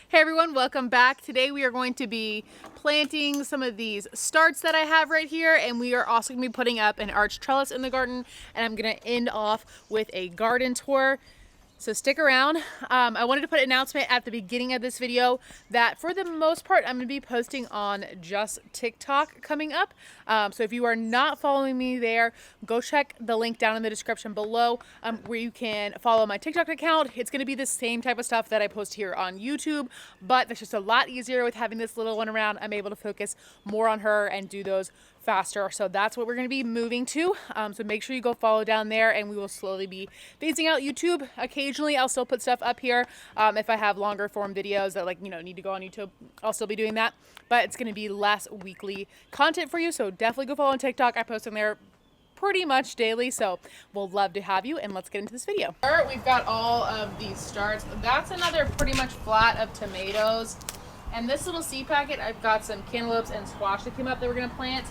Hey everyone, welcome back. Today we are going to be planting some of these starts that I have right here, and we are also going to be putting up an arch trellis in the garden, and I'm going to end off with a garden tour. So stick around. I wanted to put an announcement at the beginning of this video that for the most part, I'm going to be posting on just TikTok coming up. So if you are not following me there, go check the link down in the description below where you can follow my TikTok account. It's going to be the same type of stuff that I post here on YouTube, but it's just a lot easier with having this little one around. I'm able to focus more on her and do those faster. So that's what we're going to be moving to. So make sure you go follow down there, and we will slowly be phasing out YouTube. Occasionally I'll still put stuff up here. If I have longer form videos that need to go on YouTube, I'll still be doing that, but it's going to be less weekly content for you. So definitely go follow on TikTok. I post on there pretty much daily, so we'll love to have you, and let's get into this video. All right, we've got all of these starts. That's another pretty much flat of tomatoes. And this little seed packet, I've got some cantaloupes and squash that came up that we're going to plant.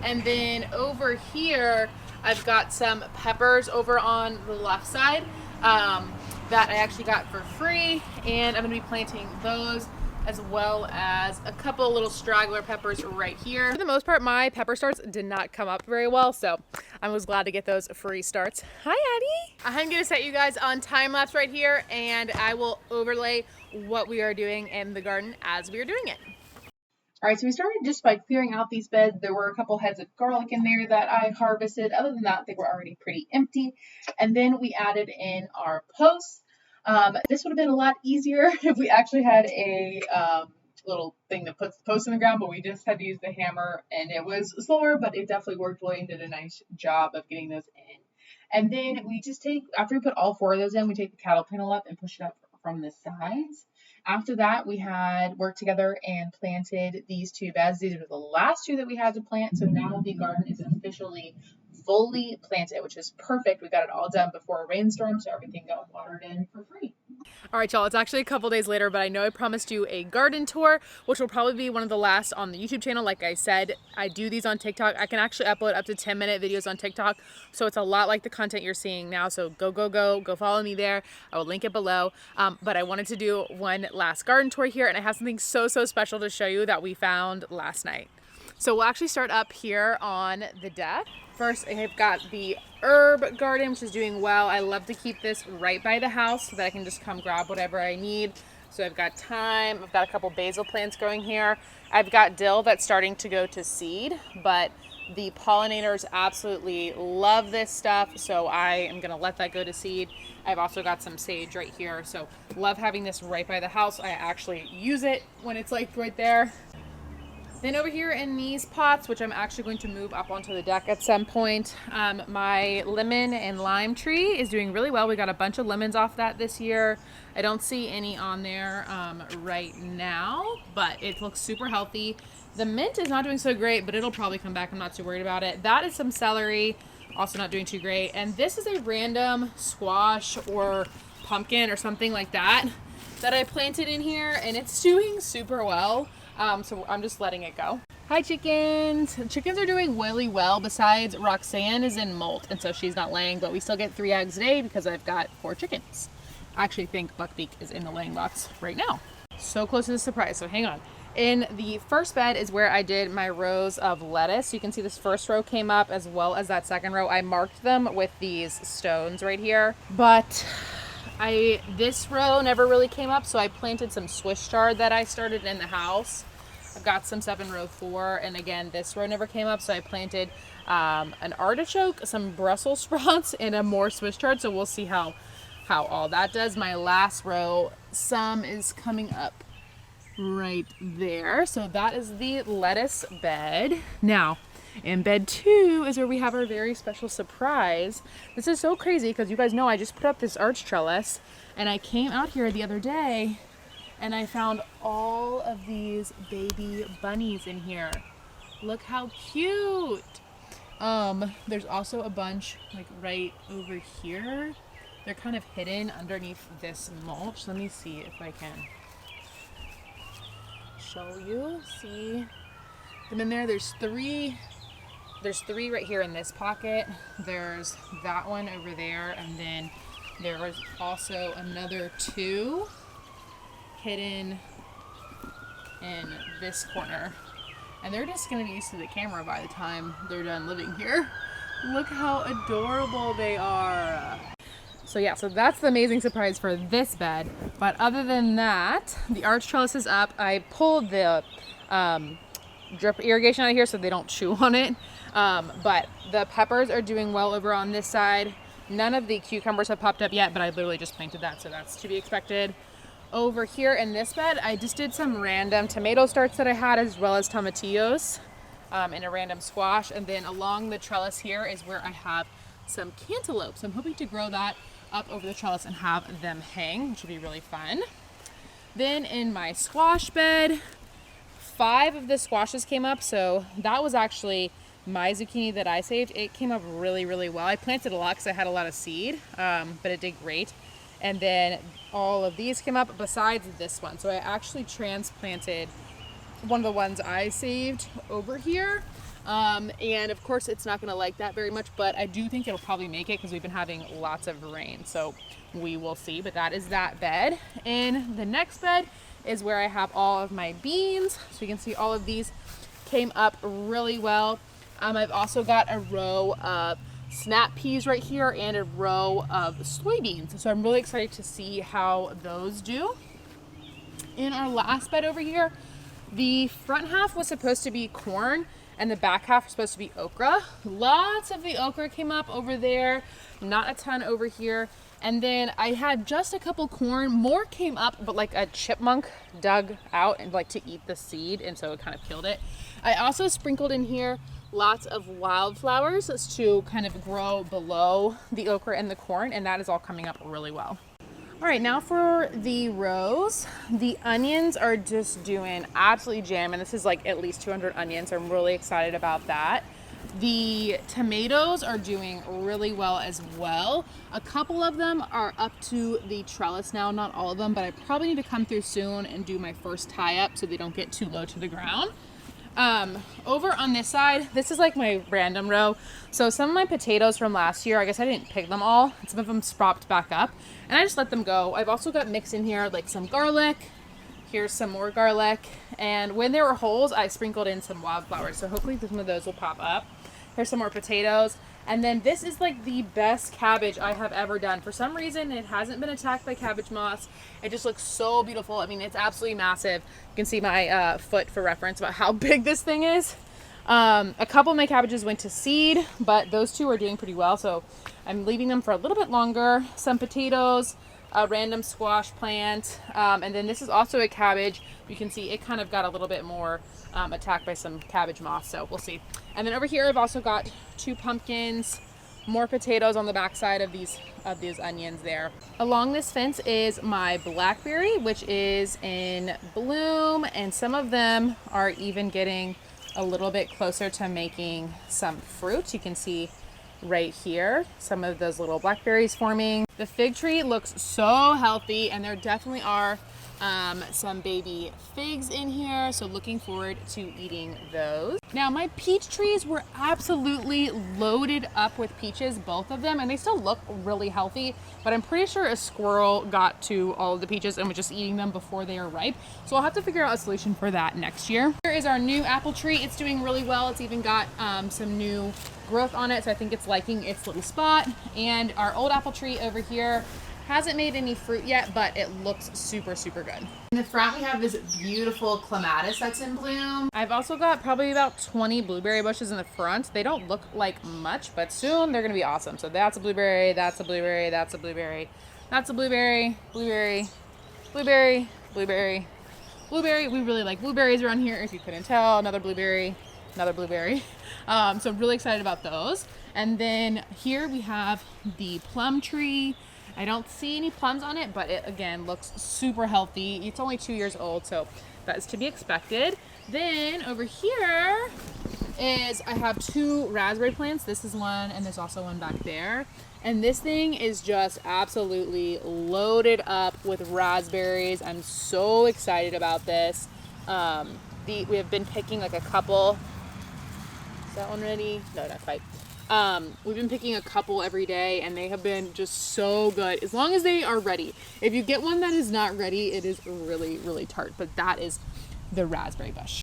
And then over here, I've got some peppers over on the left side that I actually got for free. And I'm going to be planting those, as well as a couple little straggler peppers right here. For the most part, my pepper starts did not come up very well, so I was glad to get those free starts. Hi, Addie. I'm going to set you guys on time lapse right here, and I will overlay what we are doing in the garden as we are doing it. All right, so we started just by clearing out these beds. There were a couple heads of garlic in there that I harvested. Other than that, they were already pretty empty. And then we added in our posts. This would have been a lot easier if we actually had a little thing that puts the post in the ground, but we just had to use the hammer, and it was slower, but it definitely worked. William did a nice job of getting those in. And then we just take, after we put all four of those in, we take the cattle panel up and push it up from the sides. After that, we had worked together and planted these two beds. These were the last two that we had to plant. So now the garden is officially fully planted, which is perfect. We got it all done before a rainstorm, so everything got watered in for free. All right, y'all, it's actually a couple days later, but I know I promised you a garden tour, which will probably be one of the last on the YouTube channel. Like I said, I do these on TikTok. I can actually upload up to 10-minute videos on TikTok, so it's a lot like the content you're seeing now. So go follow me there. I will link it below. But I wanted to do one last garden tour here, and I have something so special to show you that we found last night. So we'll actually start up here on the deck. First, I've got the herb garden, which is doing well. I love to keep this right by the house so that I can just come grab whatever I need. So I've got thyme. I've got a couple basil plants growing here. I've got dill that's starting to go to seed, but the pollinators absolutely love this stuff, so I am going to let that go to seed. I've also got some sage right here, so love having this right by the house. I actually use it when it's like right there. Then over here in these pots, which I'm actually going to move up onto the deck at some point, my lemon and lime tree is doing really well. We got a bunch of lemons off that this year. I don't see any on there right now, but it looks super healthy. The mint is not doing so great, but it'll probably come back. I'm not too worried about it. That is some celery, also not doing too great. And this is a random squash or pumpkin or something like that I planted in here, and it's doing super well. So I'm just letting it go. Hi, chickens. Chickens are doing really well. Besides, Roxanne is in molt, and so she's not laying, but we still get 3 eggs a day because I've got 4 chickens. I actually think Buckbeak is in the laying box right now. So close to the surprise, so hang on. In the first bed is where I did my rows of lettuce. You can see this first row came up as well as that second row. I marked them with these stones right here, but this row never really came up, so I planted some Swiss chard that I started in the house. I've got some stuff in row 4, and again, this row never came up, so I planted an artichoke, some Brussels sprouts, and a more Swiss chard, so we'll see how all that does. My last row, some is coming up right there, so that is the lettuce bed. Now, in bed 2 is where we have our very special surprise. This is so crazy because you guys know I just put up this arch trellis, and I came out here the other day and I found all of these baby bunnies in here. Look how cute. There's also a bunch like right over here. They're kind of hidden underneath this mulch. Let me see if I can show you. See them in there? There's three right here in this pocket. There's that one over there, and then there was also another 2 hidden in this corner. And they're just gonna be used to the camera by the time they're done living here. Look how adorable they are. So yeah, so that's the amazing surprise for this bed. But other than that, the arch trellis is up. I pulled the drip irrigation out of here so they don't chew on it. But the peppers are doing well over on this side. None of the cucumbers have popped up yet, but I literally just planted that, so that's to be expected. Over here in this bed, I just did some random tomato starts that I had, as well as tomatillos and a random squash. And then along the trellis here is where I have some cantaloupe. So I'm hoping to grow that up over the trellis and have them hang, which will be really fun. Then in my squash bed, 5 of the squashes came up. So that was actually my zucchini that I saved. It came up really, really well. I planted a lot because I had a lot of seed, but it did great. And then all of these came up besides this one. So I actually transplanted one of the ones I saved over here. And of course it's not gonna like that very much, but I do think it'll probably make it because we've been having lots of rain. So we will see, but that is that bed. In the next bed is where I have all of my beans. So you can see all of these came up really well. I've also got a row of snap peas right here and a row of soybeans. So I'm really excited to see how those do. In our last bed over here, the front half was supposed to be corn and the back half was supposed to be okra. Lots of the okra came up over there, not a ton over here. And then I had just a couple corn, more came up, but like a chipmunk dug out and like to eat the seed, and so it kind of killed it. I also sprinkled in here lots of wildflowers to kind of grow below the okra and the corn, and that is all coming up really well. All right, now for the rows. The onions are just doing absolutely jamming. This is like at least 200 onions, so I'm really excited about that. The tomatoes are doing really well as well. A couple of them are up to the trellis now, not all of them, but I probably need to come through soon and do my first tie up so they don't get too low to the ground. Over on this side, this is like my random row. So some of my potatoes from last year, I guess I didn't pick them all. Some of them spropped back up and I just let them go. I've also got mixed in here like some garlic. Here's some more garlic. And when there were holes, I sprinkled in some wildflowers. So hopefully some of those will pop up. Here's some more potatoes. And then this is like the best cabbage I have ever done. For some reason, it hasn't been attacked by cabbage moths. It just looks so beautiful. I mean, it's absolutely massive. You can see my foot for reference about how big this thing is. A couple of my cabbages went to seed, but those two are doing pretty well. So I'm leaving them for a little bit longer. Some potatoes, a random squash plant. And then this is also a cabbage. You can see it kind of got a little bit more attacked by some cabbage moths, so we'll see. And then over here I've also got 2 pumpkins, more potatoes on the back side of these onions there. Along this fence is my blackberry, which is in bloom, and some of them are even getting a little bit closer to making some fruit. You can see right here some of those little blackberries forming. The fig tree looks so healthy, and there definitely are some baby figs in here, so looking forward to eating those. Now my peach trees were absolutely loaded up with peaches, both of them, and they still look really healthy, but I'm pretty sure a squirrel got to all of the peaches and was just eating them before they are ripe, so I'll have to figure out a solution for that next year. Here is our new apple tree. It's doing really well. It's even got some new growth on it, so I think it's liking its little spot. And our old apple tree over here hasn't made any fruit yet, but it looks super, super good. In the front, we have this beautiful clematis that's in bloom. I've also got probably about 20 blueberry bushes in the front. They don't look like much, but soon they're gonna be awesome. So that's a blueberry, that's a blueberry, that's a blueberry, that's a blueberry, blueberry, blueberry, blueberry, blueberry. We really like blueberries around here, if you couldn't tell. Another blueberry, another blueberry. So I'm really excited about those. And then here we have the plum tree. I don't see any plums on it, but it again looks super healthy. It's only 2 years old, so that is to be expected. Then over here is I have 2 raspberry plants. This is one, and there's also one back there. And this thing is just absolutely loaded up with raspberries. I'm so excited about this. We have been picking like a couple. Is that one ready? No, not quite. We've been picking a couple every day, and they have been just so good as long as they are ready. If you get one that is not ready, it is really, really tart, but that is the raspberry bush.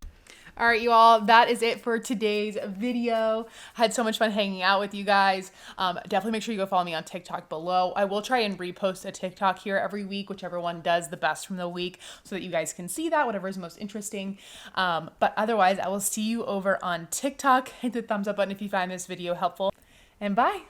All right, you all, that is it for today's video. I had so much fun hanging out with you guys. Definitely make sure you go follow me on TikTok below. I will try and repost a TikTok here every week, whichever one does the best from the week, so that you guys can see that, whatever is most interesting. But otherwise, I will see you over on TikTok. Hit the thumbs up button if you find this video helpful, and bye.